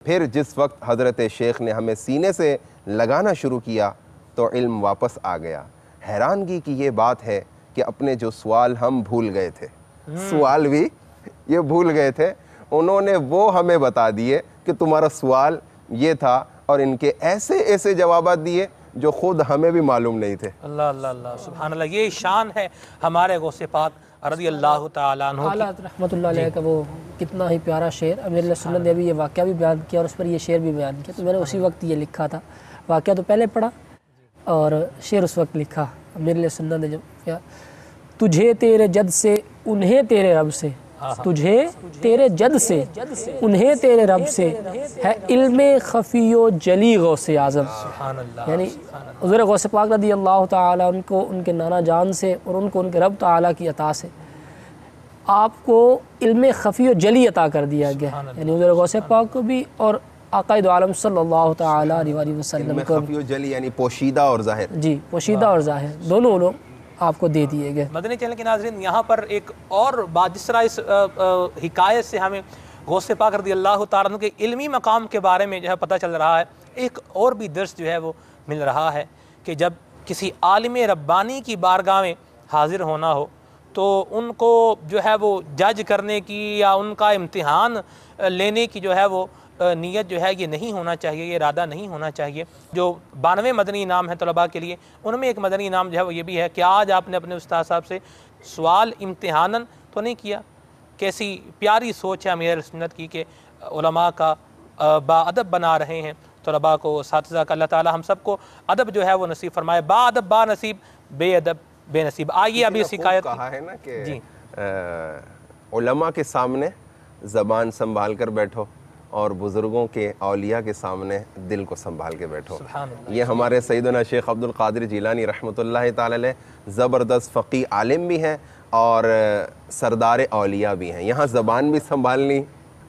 پھر جس وقت حضرت شیخ نے ہمیں سینے سے لگانا شروع کیا تو علم واپس آ گیا۔ حیرانگی کی یہ بات ہے کہ اپنے جو سوال ہم بھول گئے تھے، سوال بھی یہ بھول گئے تھے، انہوں نے وہ ہمیں بتا دیے کہ تمہارا سوال یہ تھا، اور ان کے ایسے ایسے جوابات دیے جو خود ہمیں بھی معلوم نہیں تھے۔ اللہ اللہ اللہ سبحان اللہ، یہ شان ہے ہمارے غوث پاک رضی اللہ تعالیٰ عنہ کی۔ حالات رحمۃ اللہ علیہ کا وہ کتنا ہی پیارا شعر، امیر علیہ سنت نے ابھی یہ واقعہ بھی بیان کیا اور اس پر یہ شعر بھی بیان کیا، تو میں نے اسی وقت یہ لکھا تھا، واقعہ تو پہلے پڑھا اور شعر اس وقت لکھا۔ امیر علیہ سنت نے جب کیا تجھے تیرے جد سے انہیں تیرے رب سے، تجھے تیرے جد سے انہیں تیرے رب سے ہے علم خفی و جلی غوث اعظم۔ سبحان اللہ، یعنی حضور غوث پاک رضی اللہ تعالیٰ ان کو ان کے نانا جان سے اور ان کو ان کے رب تعالیٰ کی عطا سے آپ کو علم خفی و جلی عطا کر دیا گیا، یعنی حضور غوث پاک کو بھی اور آقا دو عالم صلی اللہ تعالیٰ علیہ وسلم کو، خفی و جلی یعنی پوشیدہ اور ظاہر، جی پوشیدہ اور ظاہر دونوں علوم آپ کو دے دیے گئے۔ مدنی چینل کے ناظرین، یہاں پر ایک اور بات، جس طرح اس حکایت سے ہمیں غوث پاک رضی اللہ تعالیٰ عنہ کے علمی مقام کے بارے میں جو ہے پتہ چل رہا ہے، ایک اور بھی درس جو ہے وہ مل رہا ہے کہ جب کسی عالم ربانی کی بارگاہ میں حاضر ہونا ہو تو ان کو جو ہے وہ جج کرنے کی یا ان کا امتحان لینے کی جو ہے وہ نیت جو ہے یہ نہیں ہونا چاہیے، یہ ارادہ نہیں ہونا چاہیے۔ جو 92 مدنی انعام ہے طلباء کے لیے، ان میں ایک مدنی انعام جو ہے وہ یہ بھی ہے کہ آج آپ نے اپنے استاد صاحب سے سوال امتحاناً تو نہیں کیا۔ کیسی پیاری سوچ ہے امیر سنت کی کہ علماء کا با ادب بنا رہے ہیں طلباء کو، اساتذہ کا۔ اللہ تعالی ہم سب کو ادب جو ہے وہ نصیب فرمائے، با ادب با نصیب، بے ادب بے نصیب۔ آئیے ابھی اس حکایت کہا ہے نا کہ علماء کے سامنے زبان سنبھال کر بیٹھو اور بزرگوں کے اولیاء کے سامنے دل کو سنبھال کے بیٹھو۔ یہ ہمارے سیدنا شیخ عبد القادر جیلانی رحمۃ اللہ تعالی علیہ زبردست فقی عالم بھی ہیں اور سردار اولیاء بھی ہیں۔ یہاں زبان بھی سنبھالنی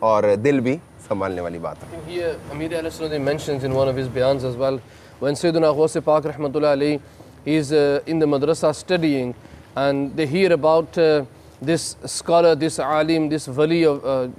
اور دل بھی سنبھالنے والی بات ہے۔ Here Amir al-Sunnah mentions in one of his bayans as well, when Sayyidina Ghaus Pak rahmatullah alayhi, he is in the madrasa studying and they hear about this scholar, this alim, this wali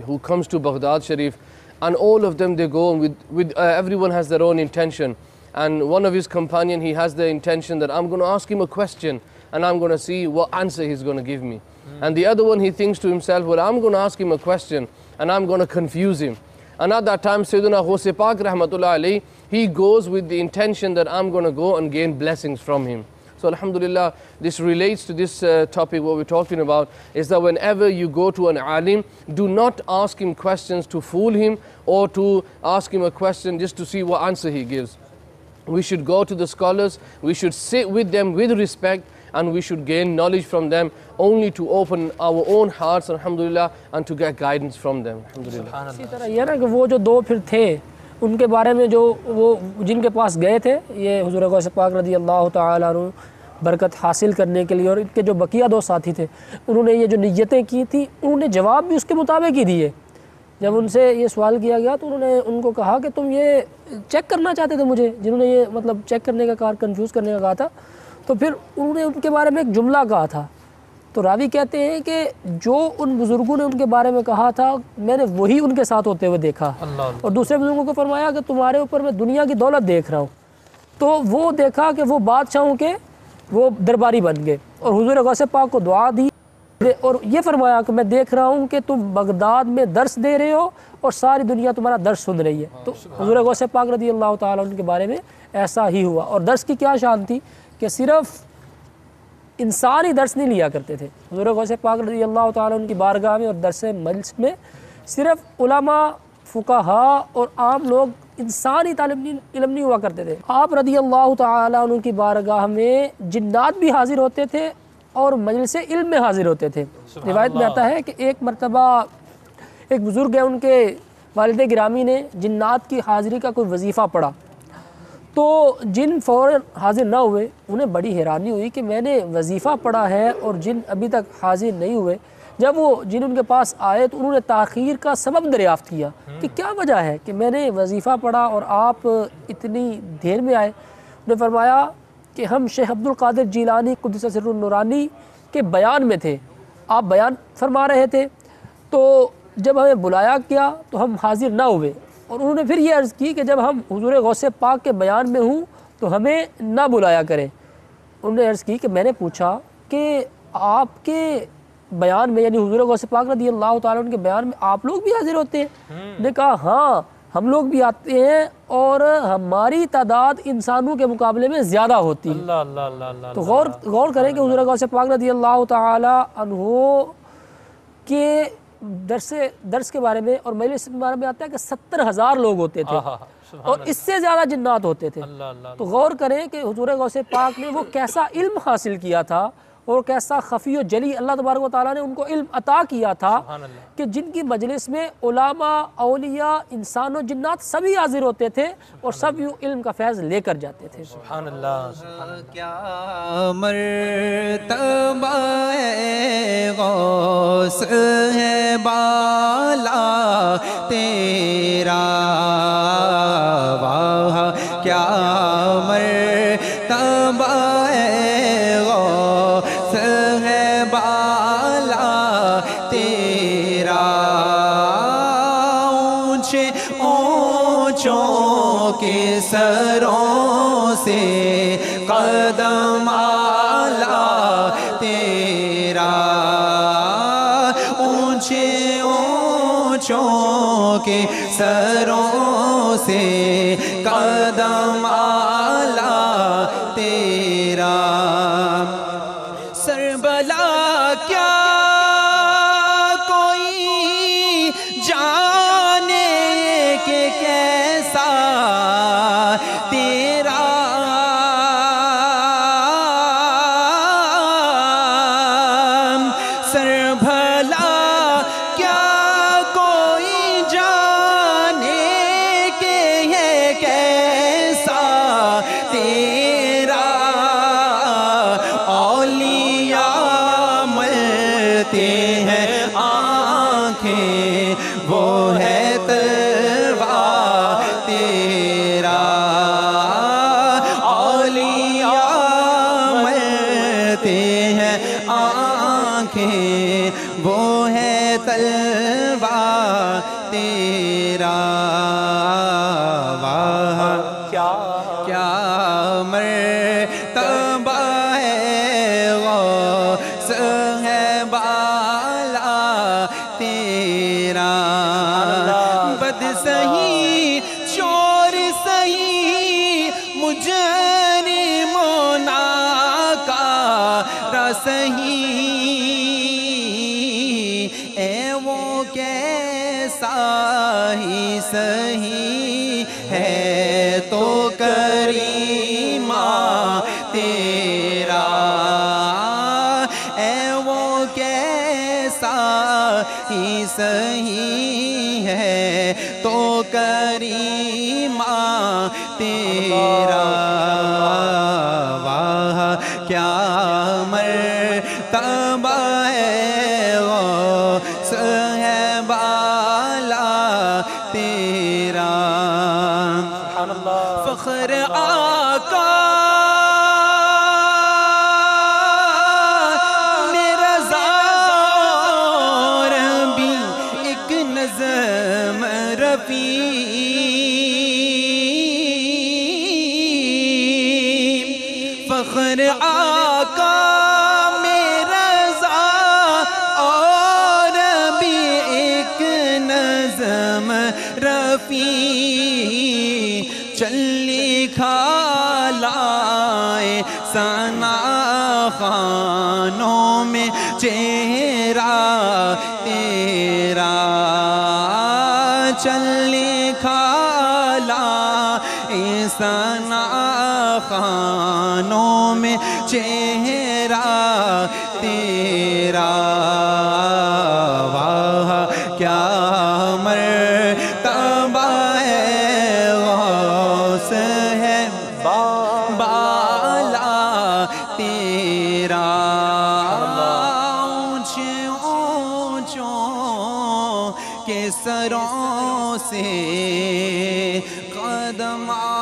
who comes to Baghdad Sharif, and all of them they go with everyone has their own intention, and one of his companion, he has the intention that I'm going to ask him a question and I'm going to see what answer he's going to give me, and the other one he thinks to himself, well, I'm going to ask him a question and I'm going to confuse him. And at that time Sayyidina Ghaus Pak rahmatullah alayhi, he goes with the intention that I'm going to go and gain blessings from him. So alhamdulillah, this relates to this topic what we're talking about, is that whenever you go to an alim, do not ask him questions to fool him or to ask him a question just to see what answer he gives. We should go to the scholars, we should sit with them with respect, and we should gain knowledge from them only to open our own hearts, alhamdulillah, and to get guidance from them, alhamdulillah. اسی طرح یہ نا کہ وہ جو دو پھر تھے ان کے بارے میں جو وہ جن کے پاس گئے تھے یہ حضور غوث پاک رضی اللہ تعالیٰ عنہ برکت حاصل کرنے کے لیے، اور ان کے جو بقیہ دو ساتھی تھے انہوں نے یہ جو نیتیں کی تھی انہوں نے جواب بھی اس کے مطابق ہی دیے۔ جب ان سے یہ سوال کیا گیا تو انہوں نے ان کو کہا کہ تم یہ چیک کرنا چاہتے تھے مجھے، جنہوں نے یہ مطلب چیک کرنے کا کار کنفیوز کرنے کا کہا تھا، تو پھر انہوں نے ان کے بارے میں ایک جملہ کہا تھا۔ تو راوی کہتے ہیں کہ جو ان بزرگوں نے ان کے بارے میں کہا تھا میں نے وہی ان کے ساتھ ہوتے ہوئے دیکھا، اور دوسرے بزرگوں کو فرمایا کہ تمہارے اوپر میں دنیا کی دولت دیکھ رہا ہوں، تو وہ دیکھا کہ وہ بادشاہوں کے وہ درباری بن گئے، اور حضور غوث پاک کو دعا دی اور یہ فرمایا کہ میں دیکھ رہا ہوں کہ تم بغداد میں درس دے رہے ہو اور ساری دنیا تمہارا درس سن رہی ہے۔ تو حضور غوث پاک رضی اللہ تعالیٰ عنہ کے بارے میں ایسا ہی ہوا، اور درس کی کیا شان تھی کہ صرف انسانی درس نہیں لیا کرتے تھے۔ حضور غوث پاک رضی اللہ تعالیٰ عنہ کی بارگاہ میں اور درس مجلس میں صرف علماء، فقہا اور عام لوگ انسانی طالب علم نہیں ہوا کرتے تھے۔ آپ رضی اللہ تعالیٰ عنہ کی بارگاہ میں جنات بھی حاضر ہوتے تھے اور مجلس علم میں حاضر ہوتے تھے۔ روایت میں آتا ہے کہ ایک مرتبہ ایک بزرگ ہے، ان کے والد گرامی نے جنات کی حاضری کا کوئی وظیفہ پڑھا، تو جن فوراً حاضر نہ ہوئے۔ انہیں بڑی حیرانی ہوئی کہ میں نے وظیفہ پڑھا ہے اور جن ابھی تک حاضر نہیں ہوئے۔ جب وہ جن ان کے پاس آئے تو انہوں نے تاخیر کا سبب دریافت کیا کہ کیا وجہ ہے کہ میں نے وظیفہ پڑھا اور آپ اتنی دیر میں آئے۔ انہوں نے فرمایا کہ ہم شیخ عبد القادر جیلانی قدس سر النورانی کے بیان میں تھے، آپ بیان فرما رہے تھے، تو جب ہمیں بلایا گیا تو ہم حاضر نہ ہوئے۔ اور انہوں نے پھر یہ عرض کی کہ جب ہم حضور غوث پاک کے بیان میں ہوں تو ہمیں نہ بلایا کریں۔ انہوں نے عرض کی کہ میں نے پوچھا کہ آپ کے بیان میں، یعنی حضور غوث پاک رضی اللہ تعالیٰ عنہ کے بیان میں آپ لوگ بھی حاضر ہوتے ہیں؟ انہوں نے کہا ہاں ہم لوگ بھی آتے ہیں اور ہماری تعداد انسانوں کے مقابلے میں زیادہ ہوتی ہے۔ تو غور کریں کہ حضور غوث پاک رضی اللہ تعالیٰ عنہ کے درس کے بارے میں اور مجلس کے بارے میں آتا ہے کہ 70,000 لوگ ہوتے تھے اور اس سے زیادہ جنات ہوتے تھے۔ تو غور کریں کہ حضور غوث پاک نے وہ کیسا علم حاصل کیا تھا اور کیسا خفی و جلی اللہ تبارک و تعالیٰ نے ان کو علم عطا کیا تھا کہ جن کی مجلس میں علماء، اولیاء، انسان و جنات سبھی حاضر ہوتے تھے اور سب یوں علم کا فیض لے کر جاتے تھے۔ سبحان اللہ۔ کیا مرتبہ غوث ہے بالا تیرا، واہ کیا مرتبہ غوث ہے بالا تیرا، اونچے اونچوں کے سروں سے قدم آلا تیرا، اونچے اونچوں کے سروں سے قدم آلا تیرا، سربلا کیا کوئی جانے کہ کیسا تیرا سر، بھلا کیا کوئی جانے کہ یہ کیسا تیرا، اولیاء ملتے ہیں آنکھیں وہ ہے تلوار تیرا، اولیاء ملتے ہیں آنکھیں وہ ہے تلوار تیرا، واہ کیا مرتبہ ہے غوث ہے بالا تیرا، بد سہی چور سہی مجرم و ناکارہ سہی، اے وہ کیسا ہی سہی ہے تو کریمہ تیرا، اے وہ کیسا ہی سہی ہے تو کریمہ تیرا، واہ کیا مرتبہ ہے غوث ہے بالا تیرا، فخر آقا میرا زار بھی ایک نظم رفیع، فخر آقا میرا زار اور بھی ایک نظم رفیع، چلی کھالائے ثنا خانوں میں چہرہ تیرا، چلی کھالائے ثنا خانوں میں چہرہ تیرا واہ کیا مرتبہ غوث ہے بالا تیرا اونچے اونچوں کے سروں سے قدم آلا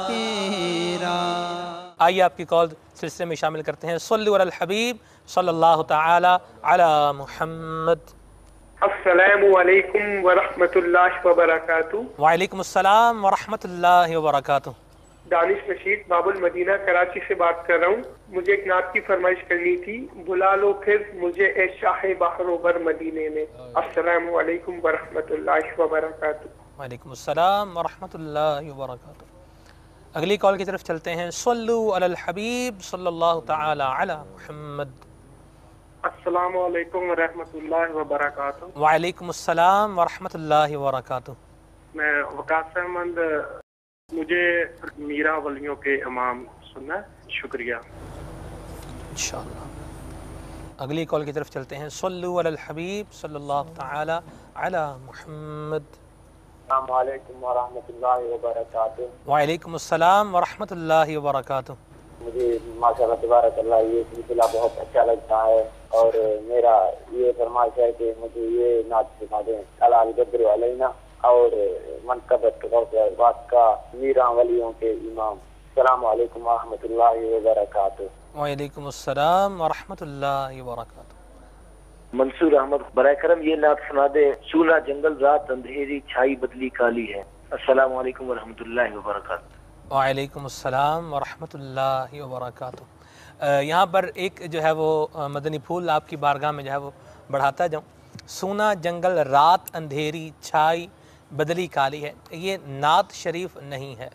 تیرا۔ آئیے آپ کی کال سلسلے میں شامل کرتے ہیں۔ صلو علی الحبیب صلی اللہ تعالی علی محمد۔ السلام علیکم ورحمۃ اللہ وبرکاتہ۔ وعلیکم السلام ورحمۃ اللہ وبرکاتہ۔ دانش رشید باب المدینہ کراچی سے بات کر رہا ہوں۔ مجھے ایک نعت کی فرمائش کرنی تھی، بلا لو پھر مجھے اے شاہ بحر و بر مدینے میں۔ السلام علیکم ورحمۃ اللہ وبرکاتہ۔ وعلیکم السلام ورحمۃ اللہ وبرکاتہ۔ اگلی کال کی طرف چلتے ہیں۔ صلو علی الحبیب صلی اللہ تعالی علی محمد۔ السلام علیکم ورحمۃ اللہ وبرکاتہ۔ وعلیکم السلام ورحمۃ اللہ وبرکاتہ۔ میں وقاص احمد، مجھے میرا ولیوں کے امام سننا ہے، شکریہ۔ انشاءاللہ اگلی کال کی طرف چلتے ہیں۔ صلو علی الحبیب صلی اللہ تعالی علی محمد۔ السلام علیکم ورحمۃ اللہ وبرکاتہ۔ وعلیکم السلام ورحمۃ اللہ وبرکاتہ۔ مجھے ماشاء اللہ تبارک اللہ یہ سلسلہ بہت اچھا لگتا ہے، اور میرا یہ فرمائش ہے کہ مجھے یہ نعت سنا دیں، الا البدر علینا اور منقبت غوث احباب کا میرا ولیوں کے امام۔ السلام علیکم ورحمۃ اللہ وبرکاتہ۔ وعلیکم السلام ورحمۃ اللہ وبرکاتہ۔ منصور احمد، برائے کرم یہ نعت سنا دے، سونا جنگل رات اندھیری چھائی بدلی کالی ہے۔ السلام علیکم ورحمۃ اللہ وبرکاتہ۔ وعلیکم السلام ورحمۃ اللہ وبرکاتہ۔ یہاں پر ایک جو ہے وہ مدنی پھول آپ کی بارگاہ میں جو ہے وہ بڑھاتا جاؤں۔ سونا جنگل رات اندھیری چھائی بدلی کالی ہے، یہ نعت شریف نہیں ہے۔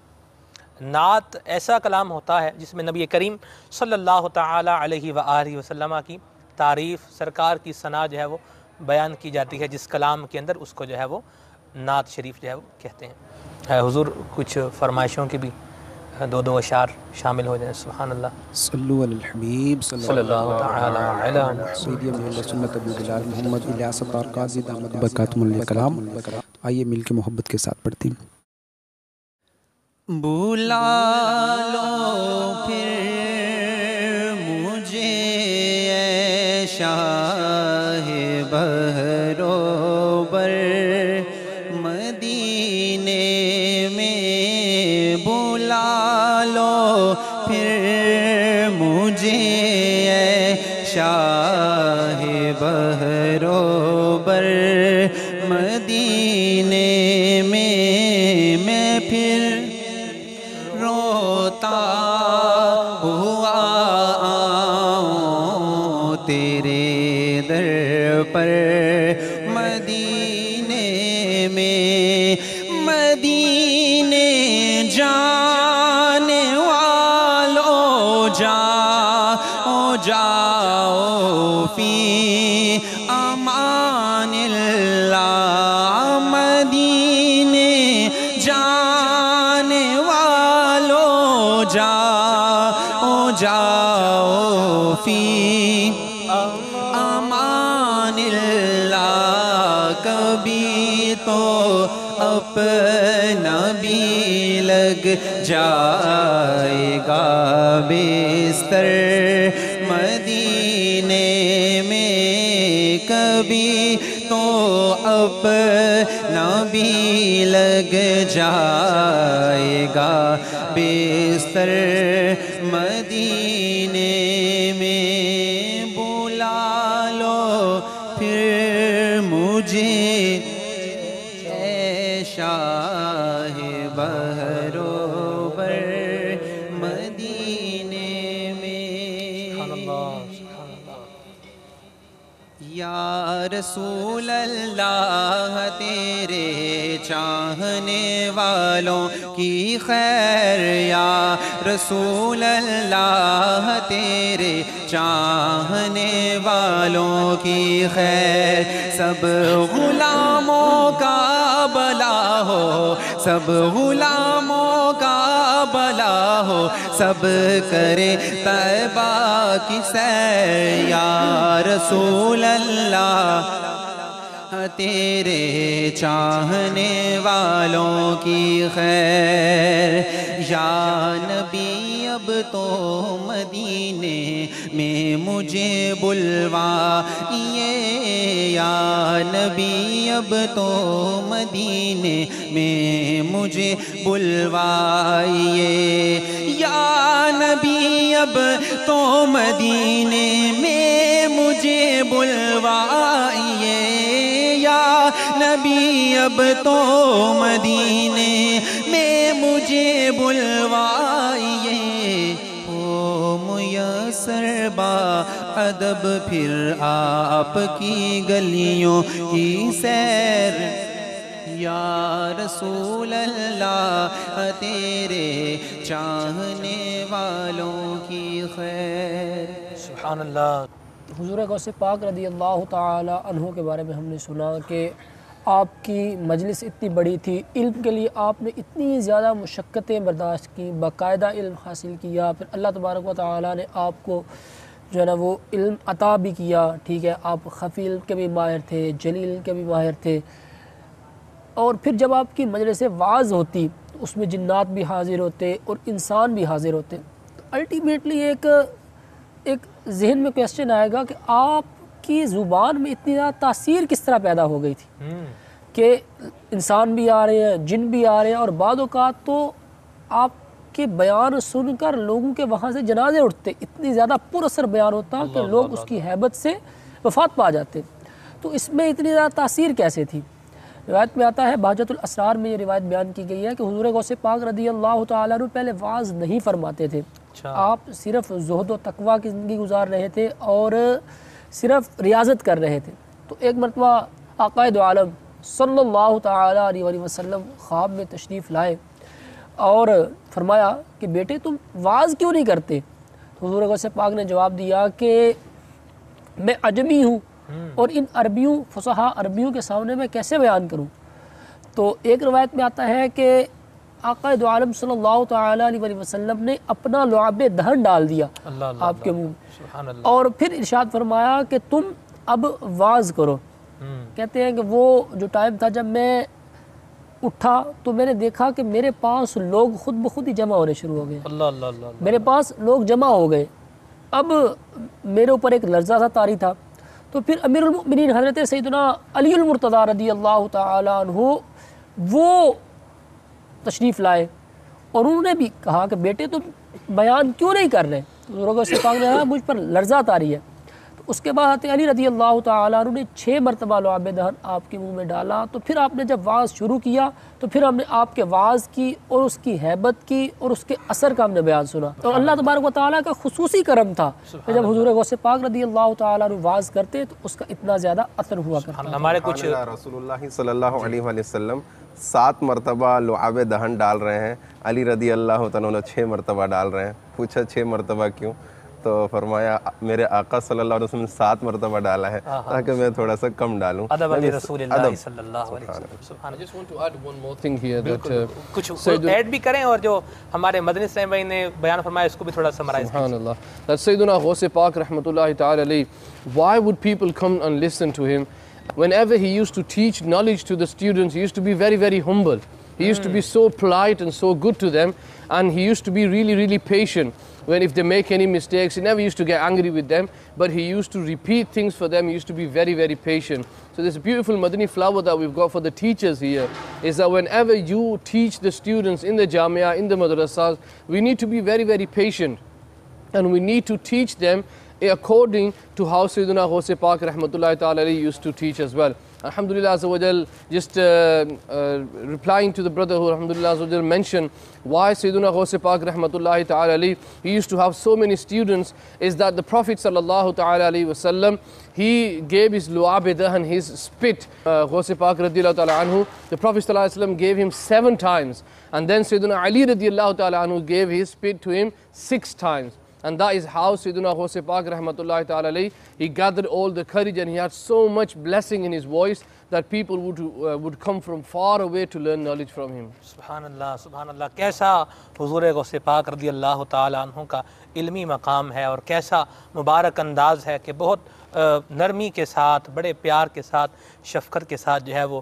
نعت ایسا کلام ہوتا ہے جس میں نبی کریم صلی اللہ تعالی علیہ وآلہ وسلم کی تعریف، سرکار کی ثنا جو ہے وہ بیان کی جاتی ہے، جس کلام کے اندر اس کو جو ہے وہ نعت شریف جو ہے وہ کہتے ہیں۔ حضور کچھ فرمائشوں کی بھی دو اشعار شامل ہو جائیں۔ سبحان اللہ۔ صلو علی الحبیب صلی اللہ تعالی علی سیدی ابی سنت ابو بلال محمد الیاس اطہار قاضی دامت برکاتہم الکلام۔ آئیے مل کے محبت کے ساتھ پڑھتے ہیں۔ بلا لو پھر مجھے اے شاہ بحر و بر مدینے میں، بلا لو پھر مجھے اے شاہ بحر و بر مدینے میں، میں پھر روتا ہوا آؤں تیرے در پر مدینے میں، مدینے جانے والوں جاؤ فی امان اللہ، مدینے جانے والوں جاؤ فی امان اللہ، کبھی تو اپنا بھی لگ جائے گا بستر مدینے میں، کبھی تو اپنا بھی لگ جائے گا بستر مدینے میں، بلا لو پھر مجھے اے شاہ بحر و بر مدینے میں۔ یا رسول اللہ تیرے چاہنے والوں کی خیر، یا رسول اللہ تیرے چاہنے والوں کی خیر، سب غلاموں کا بلا ہو، سب غلاموں کا بلا ہو سب کرے طیبہ کی سیر یا رسول اللہ تیرے چاہنے والوں کی خیر یا نبی اب تو مدینے میں مجھے بلوائیے یا نبی اب تو مدینے میں مجھے بلوائیے یا نبی اب تو مدینے میں مجھے بلوائیے یا نبی اب تو مدینے میں مجھے بلوائیے او میسر با ادب پھر آپ کی گلیوں کی سیر یا رسول اللہ تیرے چاہنے والوں کی خیر. سبحان اللہ. حضور غوث پاک رضی اللہ تعالی عنہ کے بارے میں ہم نے سنا کہ آپ کی مجلس اتنی بڑی تھی، علم کے لیے آپ نے اتنی زیادہ مشقتیں برداشت کی، باقاعدہ علم حاصل کیا، پھر اللہ تبارک و تعالی نے آپ کو جو ہے نا وہ علم عطا بھی کیا. ٹھیک ہے، آپ خفی علم کے بھی ماہر تھے، جلیل علم کے بھی ماہر تھے. اور پھر جب آپ کی مجلس وعظ ہوتی تو اس میں جنات بھی حاضر ہوتے اور انسان بھی حاضر ہوتے. تو الٹیمیٹلی ایک ذہن میں کویسچن آئے گا کہ آپ کی زبان میں اتنی زیادہ تاثیر کس طرح پیدا ہو گئی تھی کہ انسان بھی آ رہے ہیں، جن بھی آ رہے ہیں، اور بعض اوقات تو آپ کے بیان سن کر لوگوں کے وہاں سے جنازے اٹھتے. اتنی زیادہ پر اثر بیان ہوتا کہ لوگ اس کی ہیبت سے وفات پا جاتے. تو اس میں اتنی زیادہ تاثیر کیسے تھی؟ روایت میں آتا ہے، بہجت الاسرار میں یہ روایت بیان کی گئی ہے کہ حضور غوث پاک رضی اللہ تعالیٰ عنہ پہلے وعظ نہیں فرماتے تھے. آپ صرف زہد و تقوی کی زندگی گزار رہے تھے اور صرف ریاضت کر رہے تھے. تو ایک مرتبہ آقا دو عالم صلی اللہ تعالیٰ علیہ وسلم خواب میں تشریف لائے اور فرمایا کہ بیٹے تم وعظ کیوں نہیں کرتے؟ تو حضور غوث پاک نے جواب دیا کہ میں عجمی ہوں اور ان عربیوں فصحا عربیوں کے سامنے میں کیسے بیان کروں. تو ایک روایت میں آتا ہے کہ آقا دو عالم صلی اللہ تعالیٰ علیہ وسلم نے اپنا لعاب دہن ڈال دیا آپ کے منہ اور پھر ارشاد فرمایا کہ تم اب واعظ کرو. کہتے ہیں کہ وہ جو ٹائم تھا جب میں اٹھا تو میں نے دیکھا کہ میرے پاس لوگ خود بخود ہی جمع ہونے شروع ہو گئے. میرے پاس لوگ جمع ہو گئے. اب میرے اوپر ایک لرزہ سا طاری تھا. تو پھر امیر المؤمنین حضرت سیدنا علی المرتضیٰ رضی اللہ تعالیٰ عنہ وہ تشریف لائے اور انہوں نے بھی کہا کہ بیٹے تم بیان کیوں نہیں کر رہے؟ تو غوث پاک نے کہا مجھ پر لرزہ طاری ہے. تو اس کے بعد حضرت علی رضی اللہ تعالیٰ عنہ نے 6 مرتبہ لعاب دہن آپ کے منہ میں ڈالا. تو پھر آپ نے جب وعظ شروع کیا تو پھر ہم نے آپ کے وعظ کی اور اس کی ہیبت کی اور اس کے اثر کا ہم نے بیان سنا. اور اللہ تبارک و تعالیٰ کا خصوصی کرم تھا کہ جب حضور غوث پاک رضی اللہ تعالیٰ عنہ وعظ کرتے تو اس کا اتنا زیادہ اثر ہوا کرتا. ہمارے کچھ رسول اللہ صلی اللہ علیہ وسلم 7 مرتبہ لعاب دہن ڈال رہے ہیں، علی رضی اللہ تعالیٰ 6 مرتبہ ڈال رہے ہیں. پوچھا 6 مرتبہ کیوں؟ تو فرمایا میرے آقا صلی اللہ علیہ وسلم 7 مرتبہ ڈالا ہے تاکہ میں تھوڑا سا کم ڈالوں. ادب علی رسول اللہ صلی اللہ علیہ وسلم. سبحان I just want to add one more thing here that کچھ ایڈ بھی کریں اور جو ہمارے مدنی صاحب بھائی نے بیان فرمایا اس کو بھی تھوڑا سمرائز کریں. Subhanallah. That Sayyiduna Ghaus Pak rahmatullahi ta'ala alayhi, why would people come and listen to him? Whenever he used to teach knowledge to the students, he used to be very, very humble. He used to be so polite and so good to them, and he used to be really, really patient. When if they make any mistakes, he never used to get angry with them, but he used to repeat things for them. He used to be very, very patient. So this beautiful Madani flower that we've got for the teachers here is that whenever you teach the students in the Jamia, in the madrasas, we need to be very, very patient, and we need to teach them according to how Sayyidina Ghaus Pak rahmatullahi ta'ala alayhi used to teach as well. Alhamdulillah Azza wa Jal, just replying to the brother who Alhamdulillah Azza wa Jal mentioned why Sayyidina Ghaus Pak rahmatullahi ta'ala alayhi, he used to have so many students, is that the Prophet sallallahu ta'ala alayhi wasallam, he gave his lu'ab dahan, his spit, Ghaus Pak radiyallahu ta'ala anhu, the Prophet sallallahu alayhi wasallam gave him 7 times, and then Sayyidina Ali radiyallahu ta'ala anhu gave his spit to him 6 times. And that is how Sayyidina Ghaus Pak rahmatullahi ta'ala alayhi, he gathered all the courage, and he had so much blessing in his voice that people would come from far away to learn knowledge from him. سبحان اللہ کیسا حضور غوث پاک رضی اللہ تعالیٰ عنہ کا علمی مقام ہے، اور کیسا مبارک انداز ہے کہ بہت نرمی کے ساتھ، بڑے پیار کے ساتھ، شفقت کے ساتھ جو ہے وہ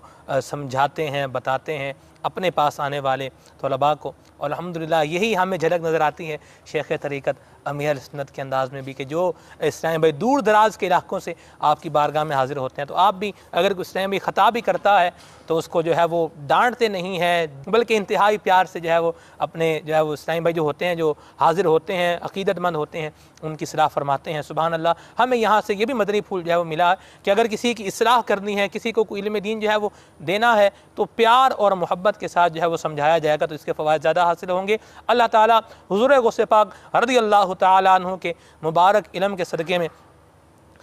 سمجھاتے ہیں، بتاتے ہیں اپنے پاس آنے والے طلباء کو. اور الحمدللہ یہی ہمیں جھلک نظر آتی ہے شیخ طریقت امیر اہل سنت کے انداز میں بھی، کہ جو اسلام بھائی دور دراز کے علاقوں سے آپ کی بارگاہ میں حاضر ہوتے ہیں، تو آپ بھی اگر اسلام بھائی خطا بھی کرتا ہے تو اس کو جو ہے وہ ڈانٹتے نہیں ہیں، بلکہ انتہائی پیار سے جو ہے وہ اپنے جو ہے وہ اسلامی بھائی جو ہوتے ہیں، جو حاضر ہوتے ہیں، عقیدت مند ہوتے ہیں، ان کی اصلاح فرماتے ہیں. سبحان اللہ. ہمیں یہاں سے یہ بھی مدنی پھول جو ہے وہ ملا کہ اگر کسی کی اصلاح کرنی ہے، کسی کو کوئی علم دین جو ہے وہ دینا ہے، تو پیار اور محبت کے ساتھ جو ہے وہ سمجھایا جائے گا تو اس کے فوائد زیادہ حاصل ہوں گے. اللہ تعالیٰ حضور غوث پاک رضی اللہ تعالیٰ عنہ کے مبارک علم کے صدقے میں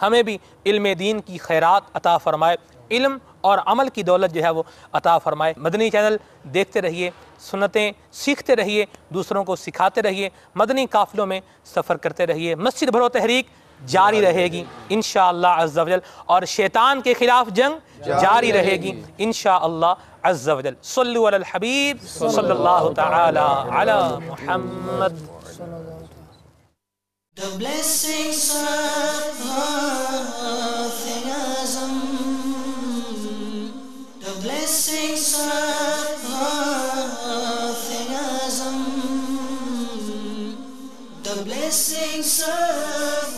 ہمیں بھی علم دین کی خیرات عطا فرمائے، علم اور عمل کی دولت جو ہے وہ عطا فرمائے. مدنی چینل دیکھتے رہیے، سنتیں سیکھتے رہیے، دوسروں کو سکھاتے رہیے، مدنی قافلوں میں سفر کرتے رہیے. مسجد بھرو تحریک جاری رہے گی انشاءاللہ عز و جل، اور شیطان کے خلاف جنگ جاری رہے گی انشاءاللہ عز و جل. صلو علی الحبیب صلی اللہ تعالی علی محمد. The blessings of Azam, the blessings of Azam, the blessings of